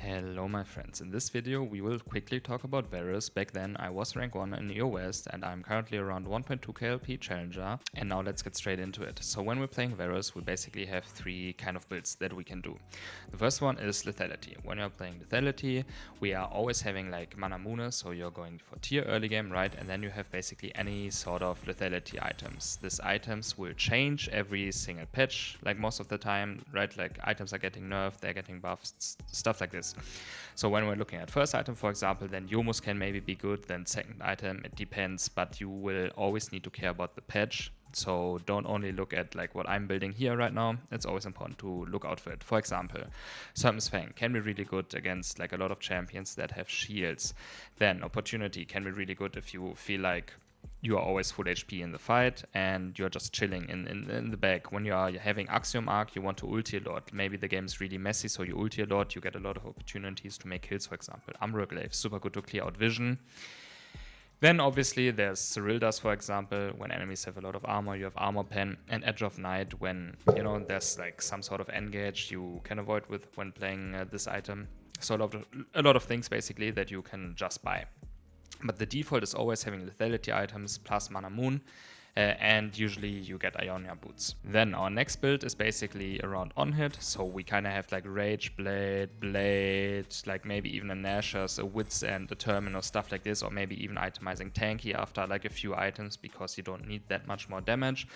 Hello my friends, in this video we will quickly talk about Varus. Back then I was rank 1 in EO West and I'm currently around 1.2 KLP challenger, and now let's get straight into it. So when we're playing Varus we basically have three kind of builds that we can do. The first one is lethality. When you're playing lethality we are always having like mana Muna, so you're going for tier early game, right? And then you have basically any sort of lethality items. These items will change every single patch, like most of the time, right? Like items are getting nerfed, they're getting buffed, stuff like this. So when we're looking at first item, for example, then Yomus can maybe be good, then second item, it depends, but you will always need to care about the patch. So don't only look at like what I'm building here right now, it's always important to look out for it. For example, Serpent's Fang can be really good against like a lot of champions that have shields. Then Opportunity can be really good if you feel like you are always full HP in the fight and you're just chilling in the back. When you are having Axiom Arc, you want to ulti a lot. Maybe the game is really messy, so you ulti a lot, you get a lot of opportunities to make kills, for example. Umbral Glaive, super good to clear out vision. Then obviously there's Cyrildas, for example. When enemies have a lot of armor, you have Armor Pen. And Edge of Night, when there's like some sort of engage you can avoid with when playing this item. So a lot of things basically that you can just buy. But the default is always having lethality items plus Mana Moon, and usually you get Ionia boots. Then our next build is basically around on hit, so we kind of have like Rage Blade, like maybe even a Nashor's, a Wits End, a Terminal, stuff like this, or maybe even itemizing Tanky after like a few items because you don't need that much more damage.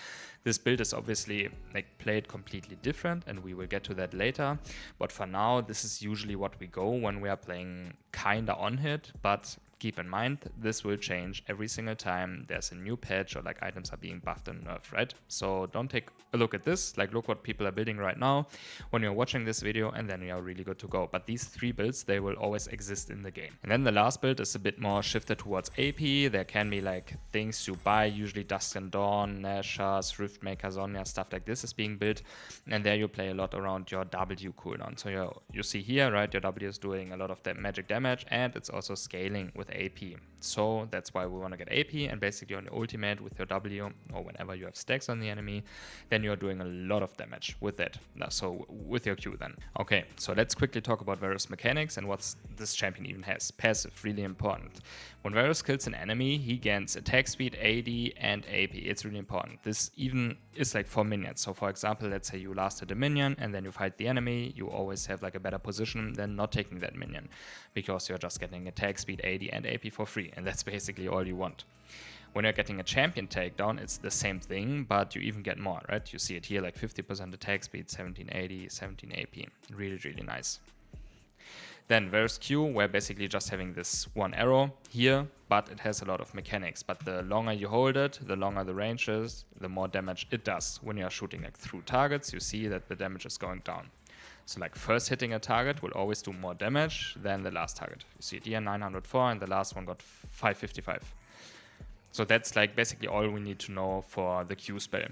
This build is obviously like played completely different and we will get to that later, but for now this is usually what we go when we are playing kinda on hit, but keep in mind, this will change every single time there's a new patch or like items are being buffed and nerfed, right? So don't take a look at this, like look what people are building right now when you're watching this video, and then you are really good to go. But these three builds, they will always exist in the game. And then the last build is a bit more shifted towards AP. There can be like things you buy, usually Dusk and Dawn, Nashor's, Riftmaker, Zonya, stuff like this is being built. And there you play a lot around your W cooldown. So you see here, right, your W is doing a lot of that magic damage and it's also scaling with AP. So that's why we want to get AP, and basically on your ultimate with your W or whenever you have stacks on the enemy, then you're doing a lot of damage with that. So with your Q then. Okay, so let's quickly talk about Varus mechanics and what this champion even has. Passive, really important. When Varus kills an enemy, he gains attack speed, AD, and AP. It's really important. This even is like for minions. So for example, let's say you lasted a minion and then you fight the enemy, you always have like a better position than not taking that minion because you're just getting attack speed, AD, and AP for free, and that's basically all you want. When you're getting a champion takedown, it's the same thing, but you even get more, right? You see it here, like 50% attack speed, 17 AD, 17 AP. Really, really nice. Then Varus Q, we're basically just having this one arrow here, but it has a lot of mechanics. But the longer you hold it, the longer the range is, the more damage it does. When you're shooting like through targets, you see that the damage is going down. So like first hitting a target will always do more damage than the last target. You see it here, 904, and the last one got 555. So that's like basically all we need to know for the Q spell.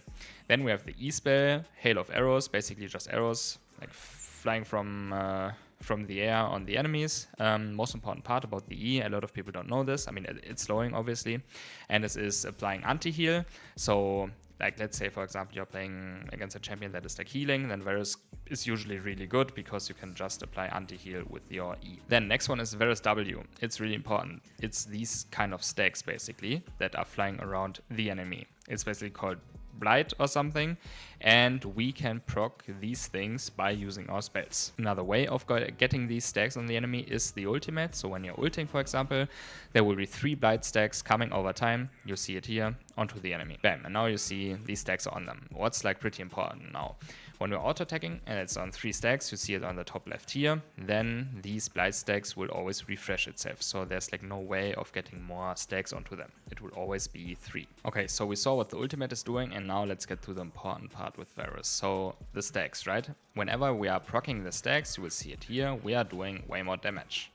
Then we have the E spell, Hail of Arrows, basically just arrows like flying from the air on the enemies. Most important part about the E, a lot of people don't know this. I mean, it's slowing obviously, and this is applying anti-heal. So like let's say for example you're playing against a champion that is like healing, then Varus is usually really good because you can just apply anti-heal with your E. Then next one is Varus W. It's really important. It's these kind of stacks basically that are flying around the enemy. It's basically called Blight or something, and we can proc these things by using our spells. Another way of getting these stacks on the enemy is the ultimate. So when you're ulting, for example, there will be 3 Blight stacks coming over time. You see it here onto the enemy. Bam, and now you see these stacks are on them. What's like pretty important now? When we're auto-attacking and it's on 3 stacks, you see it on the top left here, then these Blight stacks will always refresh itself. So there's like no way of getting more stacks onto them. It will always be 3. Okay, so we saw what the ultimate is doing, and now let's get to the important part with Varus. So the stacks, right? Whenever we are proccing the stacks, you will see it here, we are doing way more damage.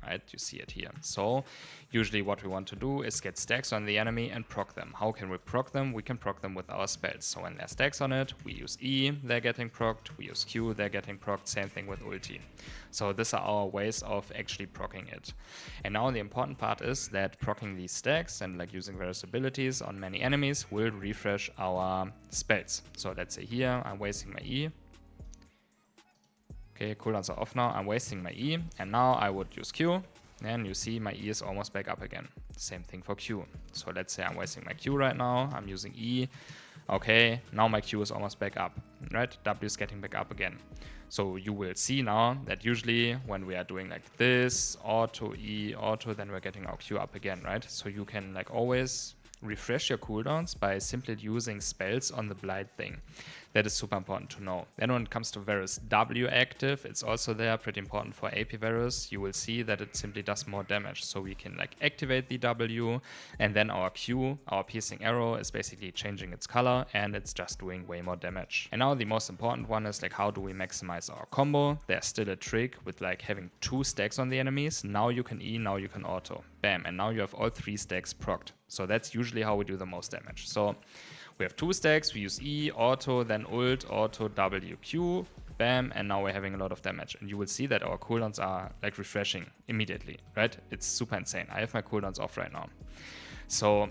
Right, you see it here. So usually what we want to do is get stacks on the enemy and proc them. How can we proc them? We can proc them with our spells. So when there's stacks on it, we use E, they're getting procced. We use Q, they're getting procced. Same thing with ulti. So these are our ways of actually proccing it. And now the important part is that proccing these stacks and like using various abilities on many enemies will refresh our spells. So let's say here I'm wasting my E. Okay, cooldowns are off now. I'm wasting my E, and now I would use Q. And you see my E is almost back up again. Same thing for Q. So let's say I'm wasting my Q right now. I'm using E. Okay, now my Q is almost back up, right? W is getting back up again. So you will see now that usually when we are doing like this, auto, E, auto, then we're getting our Q up again, right? So you can like always refresh your cooldowns by simply using spells on the blind thing. That is super important to know. Then when it comes to Varus W active, it's also there, pretty important for AP Varus. You will see that it simply does more damage. So we can like activate the W, and then our Q, our piercing arrow, is basically changing its color and it's just doing way more damage. And now the most important one is like, how do we maximize our combo? There's still a trick with like having 2 stacks on the enemies. Now you can E, now you can auto. Bam, and now you have all 3 stacks procced. So that's usually how we do the most damage. So we have 2 stacks, we use E, auto, then ult, auto, W, Q, bam, and now we're having a lot of damage. And you will see that our cooldowns are like refreshing immediately, right? It's super insane. I have my cooldowns off right now. So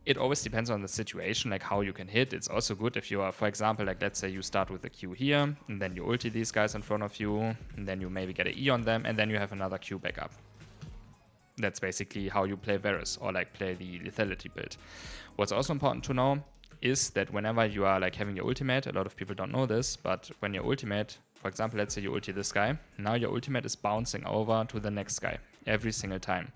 it always depends on the situation, like how you can hit. It's also good if you are, for example, like let's say you start with a Q here, and then you ulti these guys in front of you, and then you maybe get an E on them, and then you have another Q backup. That's basically how you play Varus, or like play the lethality build. What's also important to know is that whenever you are like having your ultimate, a lot of people don't know this, but when your ultimate, for example, let's say you ulti this guy, now your ultimate is bouncing over to the next guy every single time.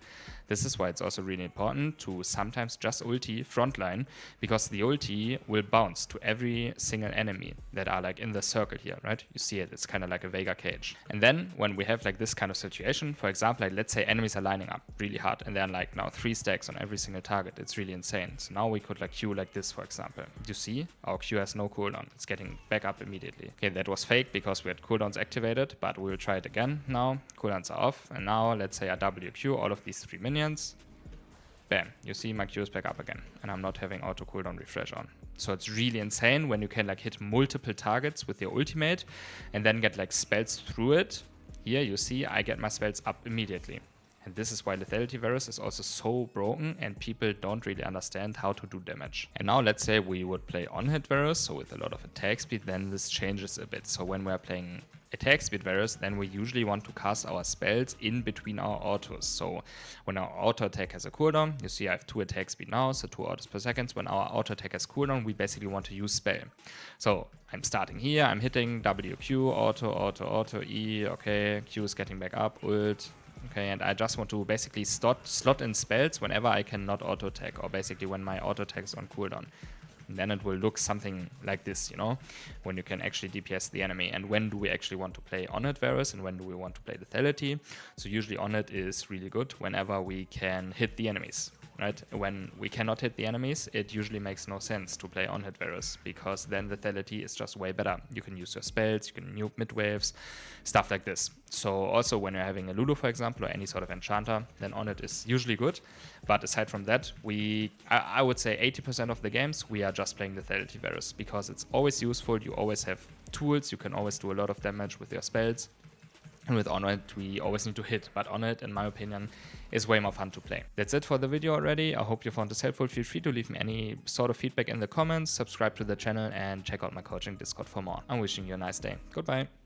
This is why it's also really important to sometimes just ulti frontline, because the ulti will bounce to every single enemy that are like in the circle here, right? You see it, it's kind of like a Vega cage. And then when we have like this kind of situation, for example, like let's say enemies are lining up really hard and they're like now 3 stacks on every single target. It's really insane. So now we could like Q like this, for example. You see, our Q has no cooldown. It's getting back up immediately. Okay, that was fake because we had cooldowns activated, but we will try it again now. Cooldowns are off. And now let's say I WQ all of these 3 minions. Bam, you see my Q is back up again, and I'm not having auto cooldown refresh on. So it's really insane when you can like hit multiple targets with your ultimate and then get like spells through it. Here you see I get my spells up immediately. And this is why lethality Varus is also so broken and people don't really understand how to do damage. And now let's say we would play on-hit Varus, so with a lot of attack speed, then this changes a bit. So when we're playing attack speed Varus, then we usually want to cast our spells in between our autos. So when our auto attack has a cooldown, you see I have 2 attack speed now, so 2 autos per second. When our auto attack has cooldown, we basically want to use spell. So I'm starting here, I'm hitting WQ, auto, auto, auto, E, okay, Q is getting back up, ult. Okay, and I just want to basically slot in spells whenever I can not auto attack, or basically when my auto attack is on cooldown. And then it will look something like this, you know, when you can actually DPS the enemy. And when do we actually want to play on-hit Varus and when do we want to play lethality? So usually on-hit is really good whenever we can hit the enemies. Right? When we cannot hit the enemies, it usually makes no sense to play on-hit Varus, because then lethality is just way better. You can use your spells, you can nuke mid-waves, stuff like this. So also when you're having a Lulu, for example, or any sort of enchanter, then on-hit is usually good. But aside from that, I would say 80% of the games, we are just playing lethality Varus, because it's always useful. You always have tools, you can always do a lot of damage with your spells. And with on-hit, we always need to hit, but on-hit, in my opinion, is way more fun to play. That's it for the video already. I hope you found this helpful. Feel free to leave me any sort of feedback in the comments, subscribe to the channel, and check out my coaching Discord for more. I'm wishing you a nice day. Goodbye.